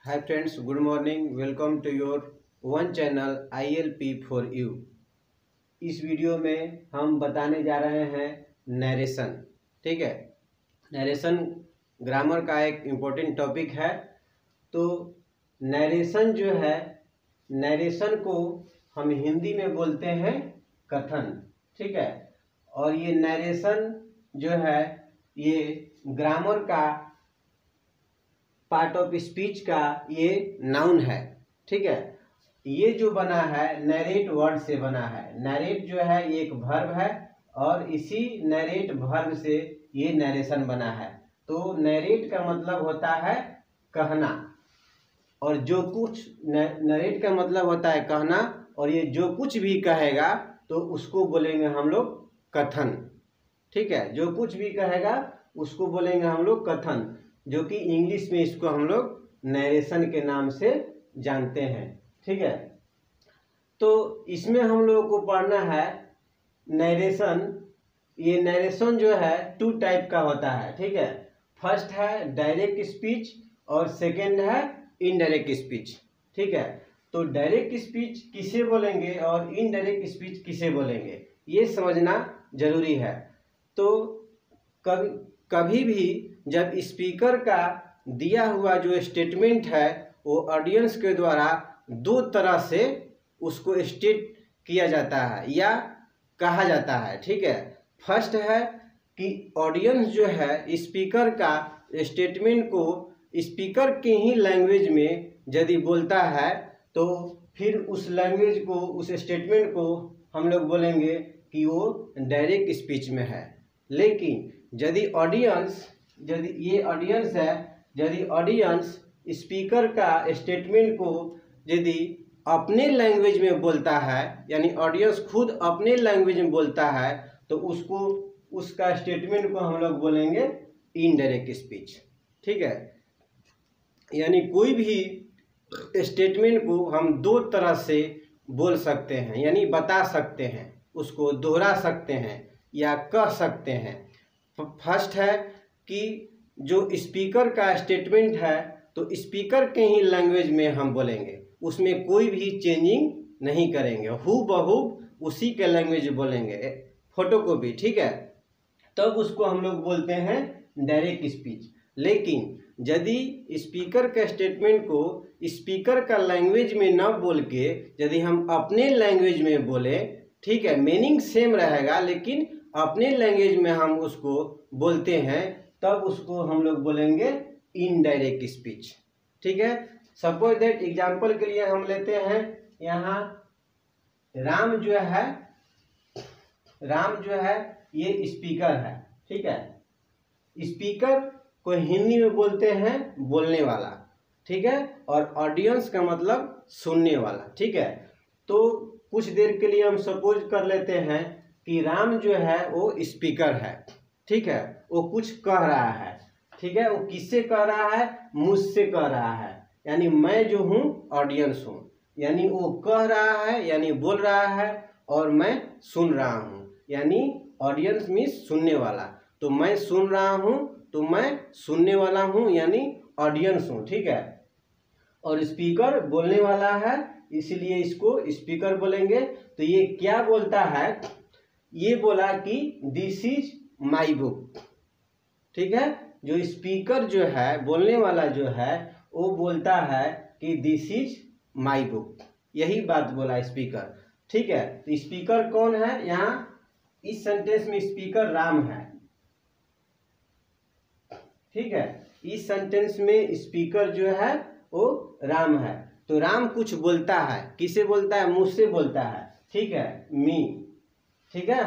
Hi friends, good morning. Welcome to your one channel ILP for you. इस video में हम बताने जा रहे हैं नरेशन। ठीक है, नरेशन ग्रामर का एक इम्पोर्टेंट टॉपिक है। तो नरेशन जो है, नरेशन को हम हिंदी में बोलते हैं कथन। ठीक है, और ये नरेशन जो है ये ग्रामर का पार्ट ऑफ स्पीच का ये नाउन है। ठीक है, ये जो बना है नरेट वर्ड से बना है। नरेट जो है ये एक वर्ब है और इसी नरेट वर्ब से ये नरेशन बना है। तो नरेट का मतलब होता है कहना, और जो कुछ नरेट का मतलब होता है कहना, और ये जो कुछ भी कहेगा तो उसको बोलेंगे हम लोग कथन। ठीक है, जो कुछ भी कहेगा उसको बोलेंगे हम लोग कथन, जो कि इंग्लिश में इसको हम लोग नरेशन के नाम से जानते हैं। ठीक है, तो इसमें हम लोगों को पढ़ना है नरेशन। ये नरेशन जो है टू टाइप का होता है। ठीक है, फर्स्ट है डायरेक्ट स्पीच और सेकंड है इनडायरेक्ट स्पीच। ठीक है, तो डायरेक्ट स्पीच किसे बोलेंगे और इनडायरेक्ट स्पीच किसे बोलेंगे ये समझना जरूरी है। तो कभी भी जब स्पीकर का दिया हुआ जो स्टेटमेंट है वो ऑडियंस के द्वारा दो तरह से उसको स्टेट किया जाता है या कहा जाता है। ठीक है, फर्स्ट है कि ऑडियंस जो है स्पीकर का स्टेटमेंट को स्पीकर के ही लैंग्वेज में यदि बोलता है तो फिर उस लैंग्वेज को, उस स्टेटमेंट को हम लोग बोलेंगे कि वो डायरेक्ट स्पीच में है। लेकिन यदि ऑडियंस, यदि ये ऑडियंस है, यदि ऑडियंस स्पीकर का स्टेटमेंट को यदि अपने लैंग्वेज में बोलता है, यानी ऑडियंस खुद अपने लैंग्वेज में बोलता है, तो उसको, उसका स्टेटमेंट को हम लोग बोलेंगे इनडायरेक्ट स्पीच। ठीक है, यानी कोई भी स्टेटमेंट को हम दो तरह से बोल सकते हैं, यानी बता सकते हैं, उसको दोहरा सकते हैं या कह सकते हैं। फर्स्ट है कि जो स्पीकर का स्टेटमेंट है तो स्पीकर के ही लैंग्वेज में हम बोलेंगे, उसमें कोई भी चेंजिंग नहीं करेंगे, हूबहू उसी के लैंग्वेज बोलेंगे, फोटोकॉपी। ठीक है, तब उसको हम लोग बोलते हैं डायरेक्ट स्पीच। लेकिन यदि स्पीकर के स्टेटमेंट को स्पीकर का लैंग्वेज में न बोल के यदि हम अपने लैंग्वेज में बोले, ठीक है, मीनिंग सेम रहेगा लेकिन अपने लैंग्वेज में हम उसको बोलते हैं, तब उसको हम लोग बोलेंगे इनडायरेक्ट स्पीच। ठीक है, सपोज दैट एग्जांपल के लिए हम लेते हैं यहाँ राम जो है, राम जो है ये स्पीकर है। ठीक है, स्पीकर को हिंदी में बोलते हैं बोलने वाला। ठीक है, और ऑडियंस का मतलब सुनने वाला। ठीक है, तो कुछ देर के लिए हम सपोज कर लेते हैं कि राम जो है वो स्पीकर है। ठीक है, वो कुछ कह रहा है। ठीक है, वो किससे कह रहा है? मुझसे कह रहा है, यानी मैं जो हूँ ऑडियंस हूँ, यानी वो कह रहा है यानी बोल रहा है और मैं सुन रहा हूँ, यानी ऑडियंस मीन्स सुनने वाला। तो मैं सुन रहा हूँ तो मैं सुनने वाला हूँ यानी ऑडियंस हूँ। ठीक है, और स्पीकर बोलने वाला है इसलिए इसको स्पीकर बोलेंगे। तो ये क्या बोलता है? ये बोला कि दिस इज माई बुक। ठीक है, जो स्पीकर जो है, बोलने वाला जो है, वो बोलता है कि दिस इज माई बुक, यही बात बोला स्पीकर। ठीक है, तो स्पीकर कौन है? यहाँ इस सेंटेंस में स्पीकर राम है। ठीक है, इस सेंटेंस में स्पीकर जो है वो राम है। तो राम कुछ बोलता है, किसे बोलता है? मुझसे बोलता है। ठीक है, मी। ठीक है,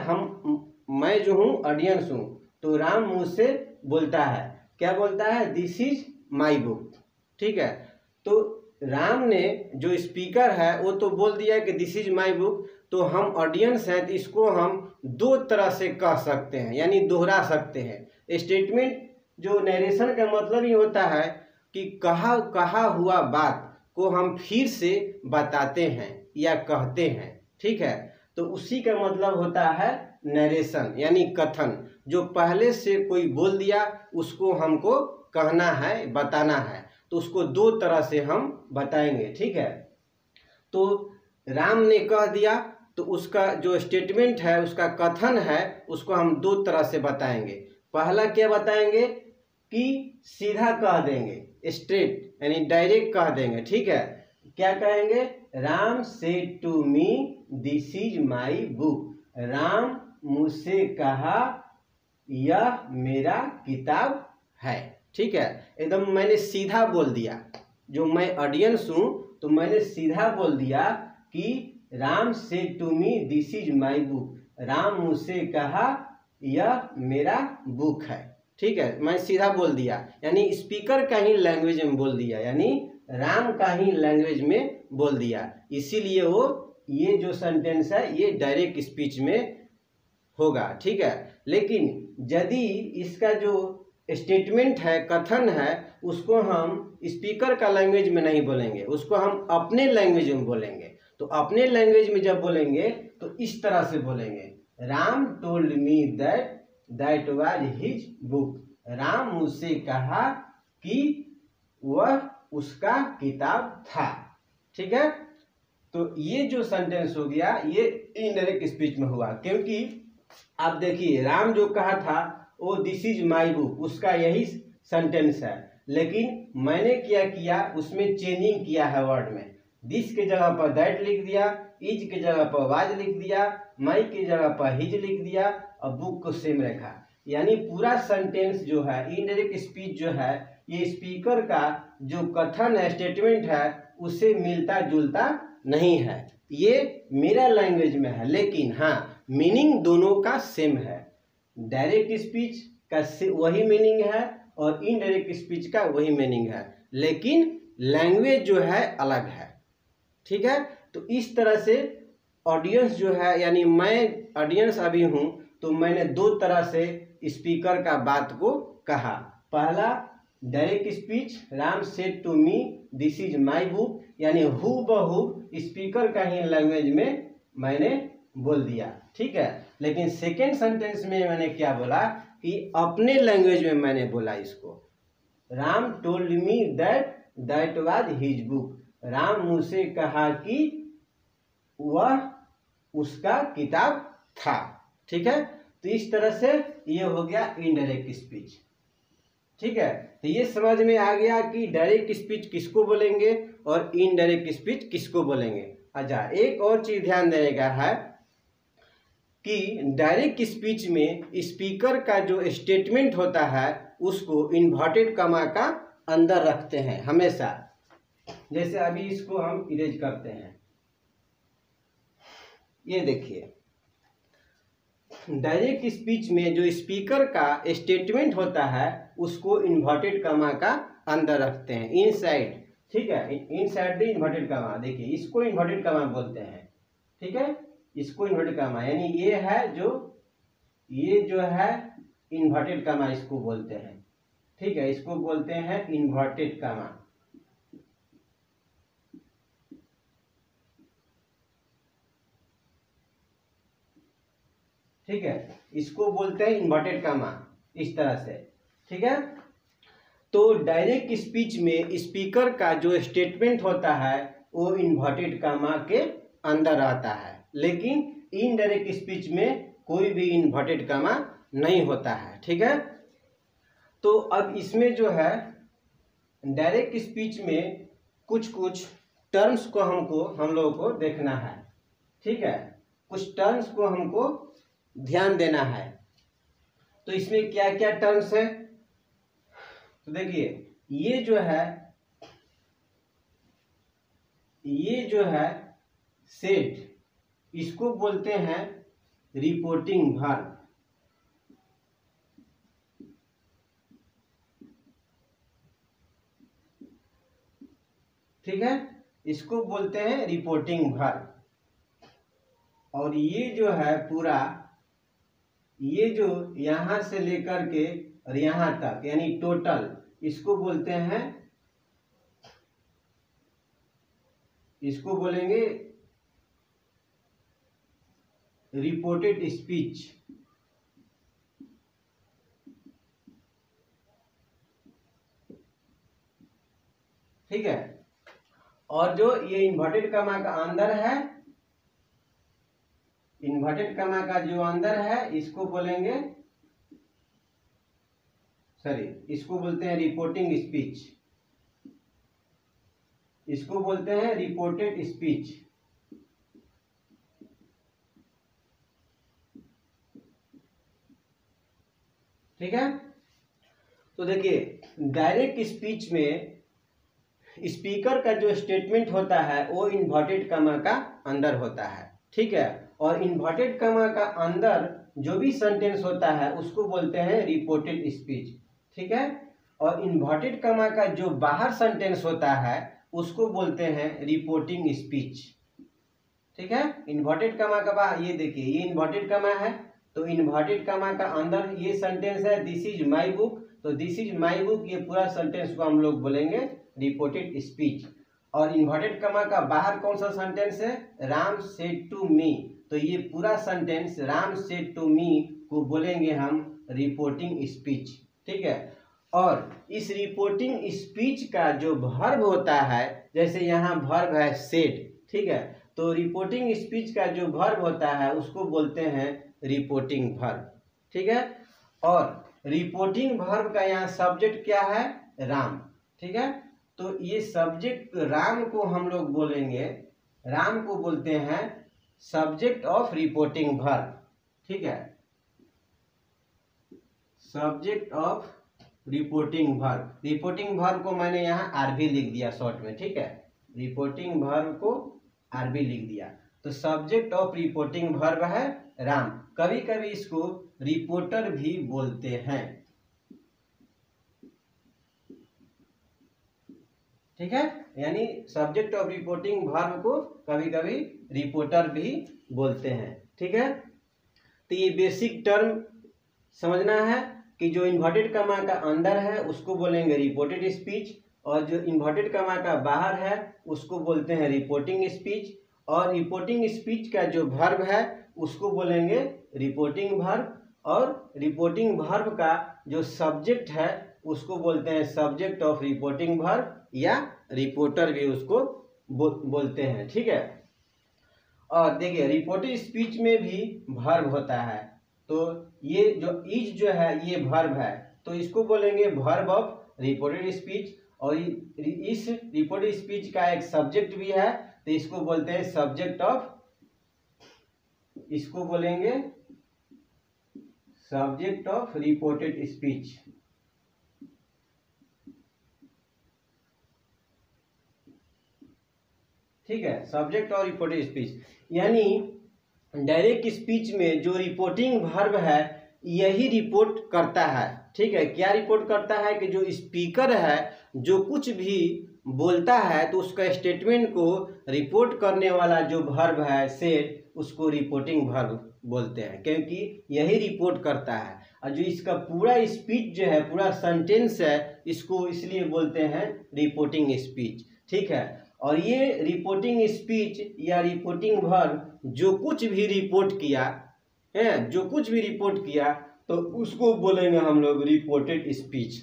मैं जो हूँ ऑडियंस हूँ, तो राम मुझसे बोलता है, क्या बोलता है? This is my book. ठीक है, तो राम ने, जो स्पीकर है, वो तो बोल दिया कि दिस इज माई बुक। तो हम ऑडियंस हैं तो इसको हम दो तरह से कह सकते हैं, यानी दोहरा सकते हैं। स्टेटमेंट जो नरेशन का मतलब ही होता है कि कहा हुआ बात को हम फिर से बताते हैं या कहते हैं। ठीक है, तो उसी का मतलब होता है नरेशन, यानी कथन। जो पहले से कोई बोल दिया उसको हमको कहना है, बताना है। तो उसको दो तरह से हम बताएंगे, ठीक है। तो राम ने कह दिया, तो उसका जो स्टेटमेंट है, उसका कथन है, उसको हम दो तरह से बताएंगे। पहला क्या बताएंगे कि सीधा कह देंगे, स्ट्रेट यानी डायरेक्ट कह देंगे, ठीक है। क्या कहेंगे, Ram said to me this is my book, Ram मुझसे कहा यह मेरा किताब है, ठीक है। एकदम मैंने सीधा बोल दिया, जो मैं ऑडियंस हूं तो मैंने सीधा बोल दिया कि Ram said to me this is my book, Ram मुझसे कहा यह मेरा बुक है, ठीक है। मैं सीधा बोल दिया, यानी स्पीकर का ही लैंग्वेज में बोल दिया, यानी राम का ही लैंग्वेज में बोल दिया। इसीलिए वो ये जो सेंटेंस है ये डायरेक्ट स्पीच में होगा, ठीक है। लेकिन यदि इसका जो स्टेटमेंट है, कथन है, उसको हम स्पीकर का लैंग्वेज में नहीं बोलेंगे, उसको हम अपने लैंग्वेज में बोलेंगे। तो अपने लैंग्वेज में जब बोलेंगे तो इस तरह से बोलेंगे, Ram told me that was his book, Ram मुझसे कहा कि वह उसका किताब था, ठीक है। तो ये जो सेंटेंस हो गया ये इनडायरेक्ट स्पीच में हुआ, क्योंकि आप देखिए राम जो कहा था वो दिस इज माई बुक, उसका यही सेंटेंस है, लेकिन मैंने क्या किया, उसमें चेंजिंग किया है वर्ड में। दिस के जगह पर दैट लिख दिया, इज के जगह पर वाज लिख दिया, माई के जगह पर हिज लिख दिया और बुक को सेम रखा। यानी पूरा सेंटेंस जो है, इनडायरेक्ट स्पीच जो है, ये स्पीकर का जो कथन है, स्टेटमेंट है, उससे मिलता जुलता नहीं है। ये मेरा लैंग्वेज में है, लेकिन हाँ मीनिंग दोनों का सेम है। डायरेक्ट स्पीच का वही मीनिंग है और इनडायरेक्ट स्पीच का वही मीनिंग है, लेकिन लैंग्वेज जो है अलग है, ठीक है। तो इस तरह से ऑडियंस जो है, यानी मैं ऑडियंस अभी हूं, तो मैंने दो तरह से स्पीकर का बात को कहा। पहला direct speech, Ram said to me this is my book, यानी हूबहू स्पीकर का ही लैंग्वेज में मैंने बोल दिया, ठीक है। लेकिन सेकेंड सेंटेंस में मैंने क्या बोला कि अपने लैंग्वेज में मैंने बोला इसको, Ram told me that was his book, Ram मुझसे कहा कि वह उसका किताब था, ठीक है। तो इस तरह से ये हो गया इनडायरेक्ट स्पीच, ठीक है। तो ये समझ में आ गया कि डायरेक्ट स्पीच किसको बोलेंगे और इनडायरेक्ट स्पीच किसको बोलेंगे। अच्छा, एक और चीज ध्यान देने का है कि डायरेक्ट स्पीच में स्पीकर का जो स्टेटमेंट होता है उसको इन्वर्टेड कॉमा का अंदर रखते हैं हमेशा। जैसे अभी इसको हम इरेज करते हैं, ये देखिए डायरेक्ट स्पीच में जो स्पीकर का स्टेटमेंट होता है उसको इन्वर्टेड कॉमा का अंदर रखते हैं, इनसाइड, ठीक है, इनसाइड द इन्वर्टेड कॉमा। देखिए इसको इन्वर्टेड कॉमा बोलते हैं, ठीक है, इसको इन्वर्टेड कॉमा, यानी ये है ये जो है इन्वर्टेड कॉमा इसको बोलते हैं, ठीक है, इसको बोलते हैं इन्वर्टेड कॉमा, ठीक है, इसको बोलते हैं इन्वर्टेड कॉमा, इस तरह से, ठीक है। तो डायरेक्ट स्पीच में स्पीकर का जो स्टेटमेंट होता है वो इन्वर्टेड कॉमा के अंदर आता है, लेकिन इनडायरेक्ट स्पीच में कोई भी इन्वर्टेड कॉमा नहीं होता है, ठीक है। तो अब इसमें जो है डायरेक्ट स्पीच में कुछ कुछ टर्म्स को हम लोगों को देखना है, ठीक है, कुछ टर्म्स को हमको ध्यान देना है। तो इसमें क्या क्या टर्म्स है, तो देखिए ये जो है सेड, इसको बोलते हैं रिपोर्टिंग वर्ब, ठीक है, इसको बोलते हैं रिपोर्टिंग वर्ब। और ये जो है पूरा, ये जो यहां से लेकर के और यहां तक यानी टोटल, इसको बोलते हैं, इसको बोलेंगे रिपोर्टेड स्पीच, ठीक है। और जो ये इन्वर्टेड कमा का अंदर है, इन्वर्टेड कमा का जो अंदर है इसको बोलेंगे, सॉरी इसको बोलते हैं रिपोर्टिंग स्पीच, इसको बोलते हैं रिपोर्टेड स्पीच। ठीक है। तो देखिए डायरेक्ट स्पीच में स्पीकर का जो स्टेटमेंट होता है वो इन्वर्टेड कमा का अंदर होता है। ठीक है। और इन्वर्टेड कमा का अंदर जो भी सेंटेंस होता है उसको बोलते हैं रिपोर्टेड स्पीच। ठीक है। और इन्वर्टेड कमा का जो बाहर सेंटेंस होता है उसको बोलते हैं रिपोर्टिंग स्पीच। ठीक है। इन्वर्टेड कमा का बाहर, ये देखिए ये इन्वर्टेड कमा है, तो इन्वर्टेड कमा का अंदर ये सेंटेंस है दिस इज माई बुक, तो दिस इज माई बुक ये पूरा सेंटेंस को हम लोग बोलेंगे रिपोर्टेड स्पीच। और इन्वर्टेड कमा का बाहर कौन सा सेंटेंस है, राम सेड टू मी, तो ये पूरा sentence Ram said to me को बोलेंगे हम रिपोर्टिंग स्पीच। ठीक है। और इस रिपोर्टिंग स्पीच का जो वर्ब होता है, जैसे यहाँ वर्ब है सेड, ठीक है, तो रिपोर्टिंग स्पीच का जो वर्ब होता है उसको बोलते हैं रिपोर्टिंग वर्ब। ठीक है। और रिपोर्टिंग वर्ब का यहाँ सब्जेक्ट क्या है, राम। ठीक है। तो ये सब्जेक्ट राम को हम लोग बोलेंगे, राम को बोलते हैं सब्जेक्ट ऑफ रिपोर्टिंग वर्ब। ठीक है। Subject of reporting verb, reporting verb को मैंने यहाँ आरबी लिख दिया शॉर्ट में। ठीक है। रिपोर्टिंग वर्ब को आरबी लिख दिया, तो सब्जेक्ट ऑफ रिपोर्टिंग वर्ब है राम। कभी कभी इसको रिपोर्टर भी बोलते हैं। ठीक है। यानी सब्जेक्ट ऑफ रिपोर्टिंग वर्ब को कभी कभी रिपोर्टर भी बोलते हैं। ठीक है। तो ये बेसिक टर्म समझना है कि जो इन्वर्टेड कमा का अंदर है उसको बोलेंगे रिपोर्टेड स्पीच, और जो इन्वर्टेड कमा का बाहर है उसको बोलते हैं रिपोर्टिंग स्पीच। और रिपोर्टिंग स्पीच का जो वर्ब है उसको बोलेंगे रिपोर्टिंग वर्ब, और रिपोर्टिंग वर्ब का जो सब्जेक्ट है उसको बोलते हैं सब्जेक्ट ऑफ रिपोर्टिंग वर्ब, या रिपोर्टर भी उसको बोलते हैं। ठीक है। और देखिए रिपोर्टिंग स्पीच में भी वर्ब होता है, तो ये जो इज जो है ये वर्ब है, तो इसको बोलेंगे वर्ब ऑफ रिपोर्टेड स्पीच। और इस रिपोर्टेड स्पीच का एक सब्जेक्ट भी है, तो इसको बोलते हैं सब्जेक्ट ऑफ, इसको बोलेंगे सब्जेक्ट ऑफ रिपोर्टेड स्पीच। ठीक है। सब्जेक्ट और रिपोर्टेड स्पीच, यानी डायरेक्ट स्पीच में जो रिपोर्टिंग वर्ब है यही रिपोर्ट करता है। ठीक है। क्या रिपोर्ट करता है कि जो स्पीकर है जो कुछ भी बोलता है तो उसका स्टेटमेंट को रिपोर्ट करने वाला जो वर्ब है सेड, उसको रिपोर्टिंग वर्ब बोलते हैं, क्योंकि यही रिपोर्ट करता है। और जो इसका पूरा स्पीच जो है, पूरा सेंटेंस है, इसको इसलिए बोलते हैं रिपोर्टिंग स्पीच। ठीक है। और ये रिपोर्टिंग स्पीच या रिपोर्टिंग वर्ब जो कुछ भी रिपोर्ट किया है, जो कुछ भी रिपोर्ट किया तो उसको बोलेंगे हम लोग रिपोर्टेड स्पीच।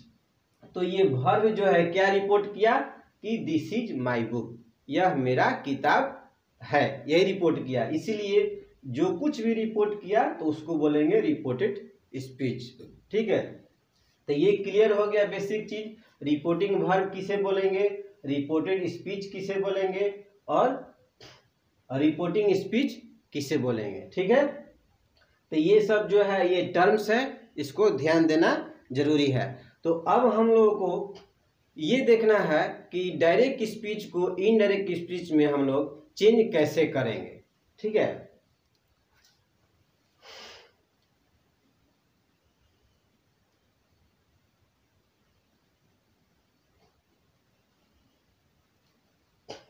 तो ये वर्ब जो है क्या रिपोर्ट किया कि दिस इज माई बुक, यह मेरा किताब है, यही रिपोर्ट किया, इसीलिए जो कुछ भी रिपोर्ट किया तो उसको बोलेंगे रिपोर्टेड स्पीच। ठीक है। तो ये क्लियर हो गया बेसिक चीज, रिपोर्टिंग वर्ब किसे बोलेंगे, रिपोर्टेड स्पीच किसे बोलेंगे, और रिपोर्टिंग स्पीच किसे बोलेंगे। ठीक है। तो ये सब जो है ये टर्म्स है, इसको ध्यान देना जरूरी है। तो अब हम लोगों को ये देखना है कि डायरेक्ट स्पीच को इनडायरेक्ट स्पीच में हम लोग चेंज कैसे करेंगे। ठीक है।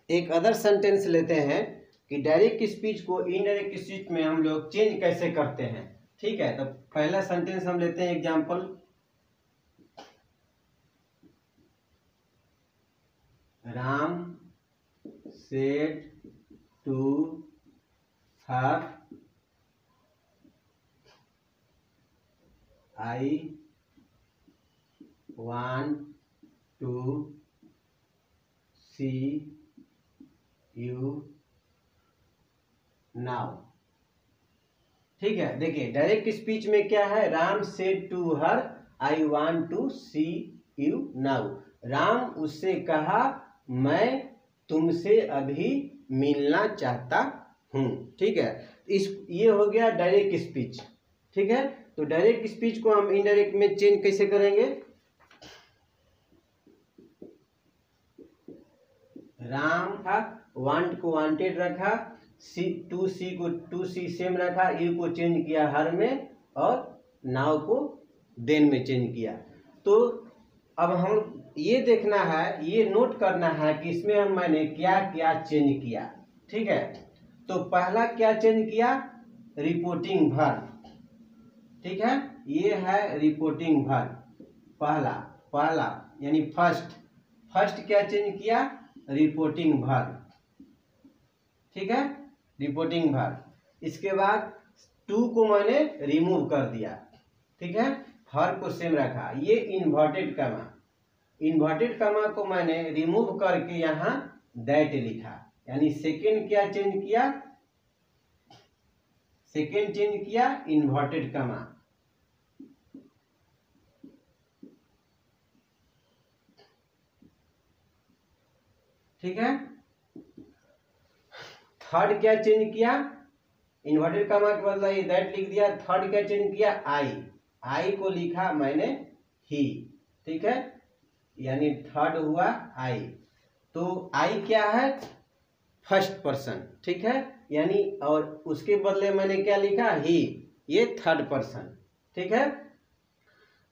एक अदर सेंटेंस लेते हैं कि डायरेक्ट स्पीच को इनडायरेक्ट स्पीच में हम लोग चेंज कैसे करते हैं। ठीक है। तो पहला सेंटेंस हम लेते हैं example, Ram said to her I want to see you now. ठीक है, देखिए डायरेक्ट स्पीच में क्या है, Ram said to her I want to see you now. Ram उससे कहा मैं तुमसे अभी मिलना चाहता हूं। ठीक है, ये हो गया डायरेक्ट स्पीच। ठीक है, तो डायरेक्ट स्पीच को हम इनडायरेक्ट में चेंज कैसे करेंगे, राम था, वांट को वांटेड रखा, सी टू सी को टू सी सेम रखा, यू को चेंज किया हर में, और नाउ को देन में चेंज किया। तो अब हम ये देखना है, ये नोट करना है कि इसमें हम मैंने क्या क्या चेंज किया। ठीक है, तो पहला क्या चेंज किया, रिपोर्टिंग वर्ब। ठीक है, ये है रिपोर्टिंग वर्ब, पहला यानी फर्स्ट क्या चेंज किया, रिपोर्टिंग वर्ब। ठीक है, रिपोर्टिंग वर्ब। इसके बाद टू को मैंने रिमूव कर दिया। ठीक है, वर्ब को सेम रखा, ये इन्वर्टेड कमा को मैंने रिमूव करके यहाँ दैट लिखा, यानी सेकेंड क्या चेंज किया, इन्वर्टेड कमा। ठीक है, थर्ड क्या चेंज किया, इन्वर्टेड कमा के बदला ये दैट लिख दिया। थर्ड क्या चेंज किया, आई को लिखा मैंने ही। ठीक है, यानी थर्ड हुआ आई। तो आई क्या है, फर्स्ट पर्सन। ठीक है, यानी और उसके बदले मैंने क्या लिखा, ही, ये थर्ड पर्सन। ठीक है,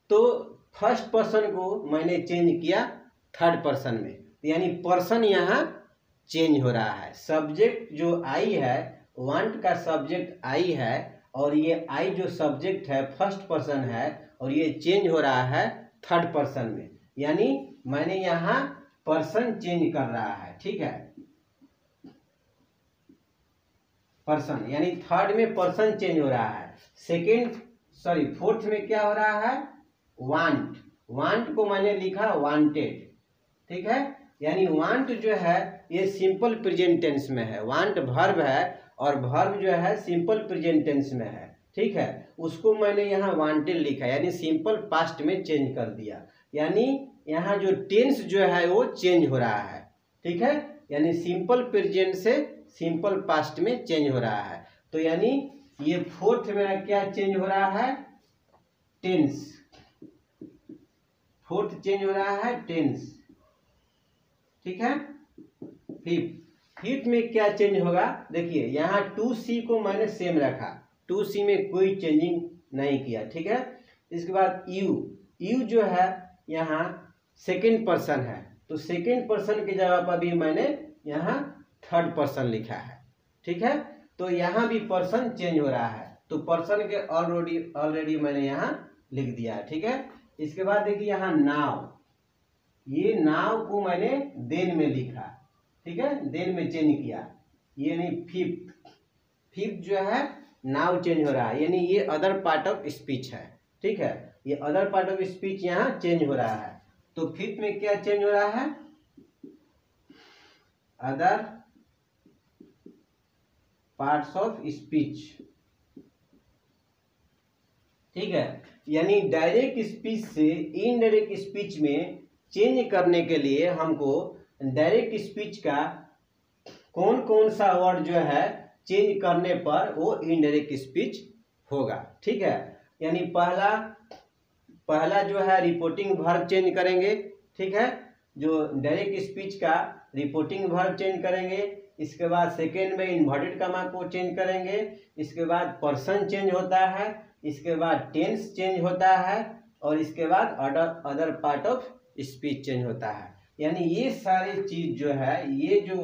तो फर्स्ट पर्सन को मैंने चेंज किया थर्ड पर्सन में, यानी पर्सन यहाँ चेंज हो रहा है। सब्जेक्ट जो आई है, वांट का सब्जेक्ट आई है, और ये आई जो सब्जेक्ट है फर्स्ट पर्सन है, और ये चेंज हो रहा है थर्ड पर्सन में, यानी मैंने यहाँ पर्सन चेंज कर रहा है। ठीक है, पर्सन यानी थर्ड में पर्सन चेंज हो रहा है। फोर्थ में क्या हो रहा है, वांट को मैंने लिखा वांटेड। ठीक है, यानी वांट जो है ये सिंपल प्रेजेंट टेंस में है, वांट वर्ब है और वर्ब जो है सिंपल प्रेजेंट टेंस में है। ठीक है, उसको मैंने यहाँ वांटेड लिखा, यानी सिंपल पास्ट में चेंज कर दिया, यानी यहाँ जो टेंस जो है वो चेंज हो रहा है। ठीक है, यानी सिंपल प्रेजेंट से सिंपल पास्ट में चेंज हो रहा है। तो यानी ये फोर्थ मेरा क्या चेंज हो रहा है, टेंस। फोर्थ चेंज हो रहा है टेंस। ठीक है, फिफ्थ में क्या चेंज होगा, देखिए यहाँ टू सी को मैंने सेम रखा, टू सी में कोई चेंजिंग नहीं किया। ठीक है, इसके बाद यू जो है यहाँ सेकेंड पर्सन है, तो सेकेंड पर्सन की जगह पर भी मैंने यहाँ थर्ड पर्सन लिखा है। ठीक है, तो यहाँ भी पर्सन चेंज हो रहा है, तो पर्सन के ऑलरेडी मैंने यहाँ लिख दिया है। ठीक है, इसके बाद देखिए यहाँ नाउ, ये नाउ को मैंने देन में लिखा। ठीक है, देन में चेंज किया, ये नहीं फिफ्थ जो है नाउ चेंज हो रहा है, यानी ये अदर पार्ट ऑफ स्पीच है। ठीक है, ये अदर पार्ट ऑफ स्पीच यहाँ चेंज हो रहा है। तो फिफ्थ में क्या चेंज हो रहा है, अदर पार्ट्स ऑफ स्पीच। ठीक है, यानी डायरेक्ट स्पीच से इनडायरेक्ट स्पीच में चेंज करने के लिए हमको डायरेक्ट स्पीच का कौन कौन सा वर्ड जो है चेंज करने पर वो इनडायरेक्ट स्पीच होगा। ठीक है, यानी पहला जो है रिपोर्टिंग वर्ब चेंज करेंगे। ठीक है, जो डायरेक्ट स्पीच का रिपोर्टिंग वर्ब चेंज करेंगे। इसके बाद सेकेंड में इन्वर्टेड कॉमा को चेंज करेंगे। इसके बाद पर्सन चेंज होता है, इसके बाद टेंस चेंज होता है, और इसके बाद other part of speech change होता है। यानी ये सारी चीज जो है, ये जो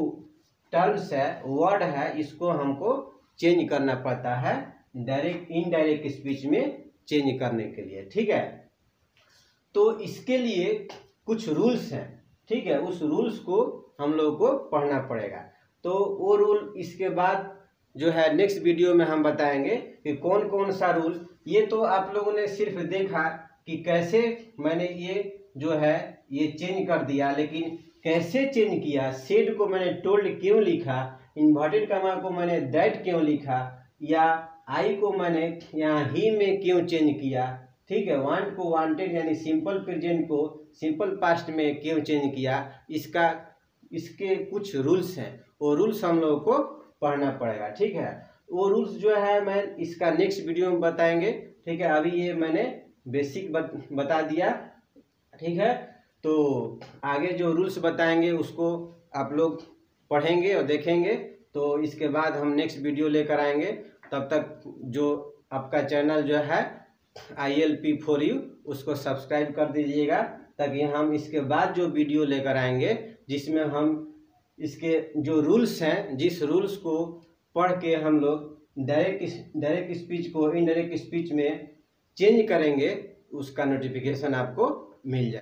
टर्म्स है, वर्ड है, इसको हमको चेंज करना पड़ता है डायरेक्ट इनडायरेक्ट स्पीच में चेंज करने के लिए। ठीक है, तो इसके लिए कुछ रूल्स हैं। ठीक है, उस रूल्स को हम लोग को पढ़ना पड़ेगा। तो वो रूल इसके बाद जो है नेक्स्ट वीडियो में हम बताएंगे कि कौन कौन सा रूल। ये तो आप लोगों ने सिर्फ देखा कि कैसे मैंने ये जो है ये चेंज कर दिया, लेकिन कैसे चेंज किया, सेड को मैंने टोल्ड क्यों लिखा, इन्वर्टेड कॉमा को मैंने दैट क्यों लिखा, या आई को मैंने यहाँ ही में क्यों चेंज किया, ठीक है, वांट को वांटेड यानी सिंपल प्रेजेंट को सिंपल पास्ट में क्यों चेंज किया, इसके कुछ रूल्स हैं, वो रूल्स हम लोगों को पढ़ना पड़ेगा। ठीक है, वो रूल्स जो है मैं इसका नेक्स्ट वीडियो में बताएंगे। ठीक है, अभी ये मैंने बेसिक बता दिया। ठीक है, तो आगे जो रूल्स बताएंगे उसको आप लोग पढ़ेंगे और देखेंगे, तो इसके बाद हम नेक्स्ट वीडियो लेकर आएंगे। तब तक जो आपका चैनल जो है ILP4U उसको सब्सक्राइब कर दीजिएगा, ताकि हम इसके बाद जो वीडियो लेकर आएंगे जिसमें हम इसके जो रूल्स हैं, जिस रूल्स को पढ़ के हम लोग डायरेक्ट स्पीच को इनडायरेक्ट स्पीच में चेंज करेंगे, उसका नोटिफिकेशन आपको मिल जाए।